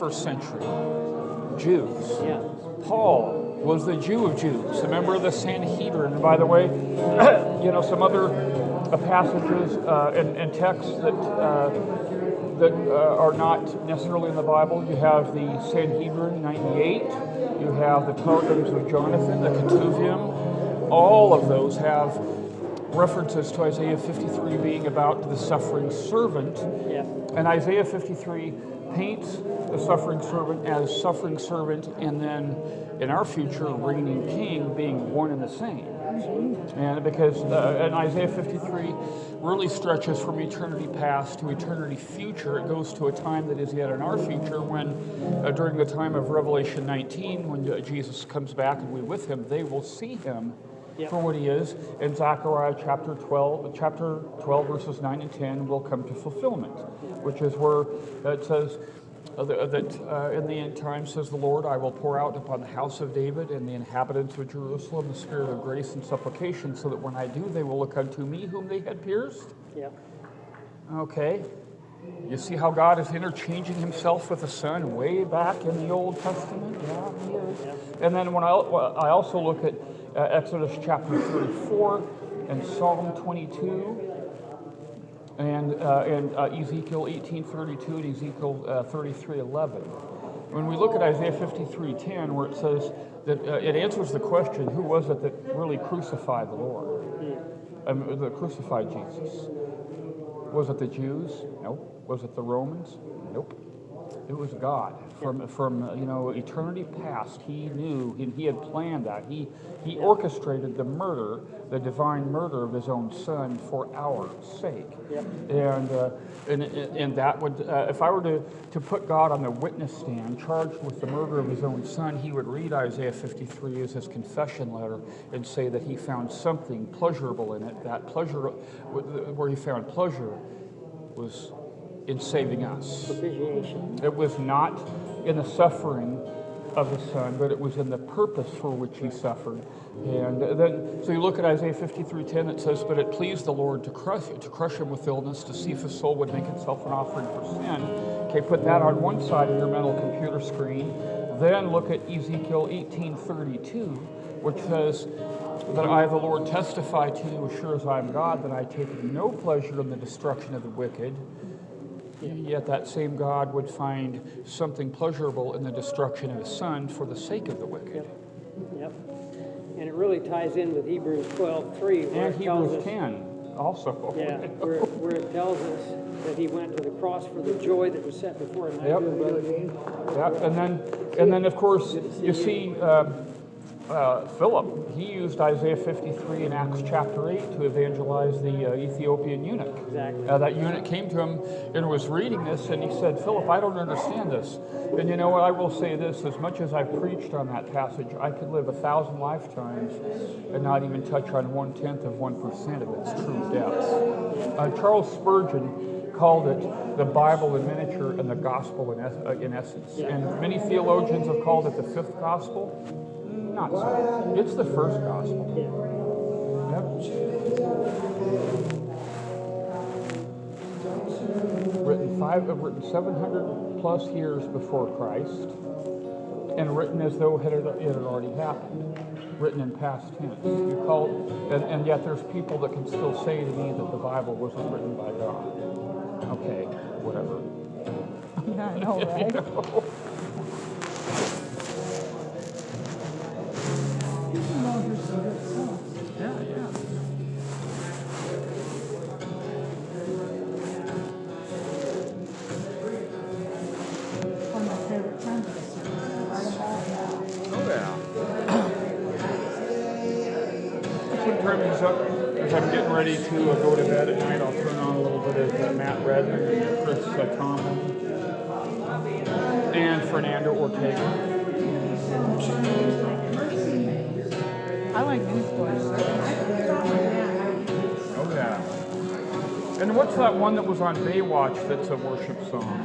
first century. Jews. Yeah. Paul was the Jew of Jews, a member of the Sanhedrin. And by the way, some other passages and texts that are not necessarily in the Bible. You have the Sanhedrin 98. You have the Targums of Jonathan, the Ketuvim. All of those have references to Isaiah 53 being about the suffering servant. Yeah. And Isaiah 53 paints the suffering servant as suffering servant, and then in our future, reigning king being one and the same. And because and Isaiah 53 really stretches from eternity past to eternity future. It goes to a time that is yet in our future when, during the time of Revelation 19, when Jesus comes back and we with him, they will see him for what he is. And Zechariah chapter 12 verses 9 and 10 will come to fulfillment, which is where it says that in the end time, says the Lord, I will pour out upon the house of David and the inhabitants of Jerusalem the spirit of grace and supplication, so that when I do, they will look unto me whom they had pierced. Yeah. Okay. You see how God is interchanging himself with the Son way back in the Old Testament? Yeah, he is. Yeah. And then when I also look at Exodus chapter 34 and Psalm 22 and Ezekiel 18:32 and Ezekiel 33:11. When we look at Isaiah 53:10, where it says that it answers the question, who was it that really crucified the Lord? That crucified Jesus? Was it the Jews? Nope. Was it the Romans? Nope. It was God. From eternity past, he knew, he had planned that. He orchestrated the murder, the divine murder of his own Son for our sake. And that would, if I were to put God on the witness stand, charged with the murder of his own Son, he would read Isaiah 53 as his confession letter and say that he found something pleasurable in it. That pleasure, where he found pleasure, was in saving us. Propitiation. It was not in the suffering of the Son, but it was in the purpose for which he suffered. And then, so you look at Isaiah 53:10, it says, but it pleased the Lord to crush him with illness, to see if his soul would make itself an offering for sin. Okay, put that on one side of your mental computer screen. Then look at Ezekiel 18:32, which says, that I, the Lord, testify to you, as sure as I am God, that I take no pleasure in the destruction of the wicked. Yet that same God would find something pleasurable in the destruction of his Son for the sake of the wicked. Yep. And it really ties in with Hebrews 12:3. And Hebrews 10 also. Yeah, where it tells us that he went to the cross for the joy that was set before him. Yep. And then of course you see Philip, he used Isaiah 53 in Acts chapter 8 to evangelize the Ethiopian eunuch. Exactly. That eunuch came to him and was reading this, and he said, Philip, I don't understand this. And you know what, I will say this, as much as I've preached on that passage, I could live 1,000 lifetimes and not even touch on 1/10 of 1% of its true depths. Charles Spurgeon called it the Bible in miniature and the gospel in essence. And many theologians have called it the fifth gospel. Not so. It's the first gospel. Yep. Written 700 plus years before Christ, and written as though it had already happened. Written in past tense. And yet there's people that can still say to me that the Bible wasn't written by God. Okay, whatever. I know, right? Yeah. One of my favorite times of the series. Right about that. Oh, yeah. Sometimes as I'm getting ready to go to bed at night, I'll turn on a little bit of Matt Redman and Chris Tomlin and Fernando Ortega. I like these boys. Oh, yeah. And what's that one that was on Baywatch that's a worship song?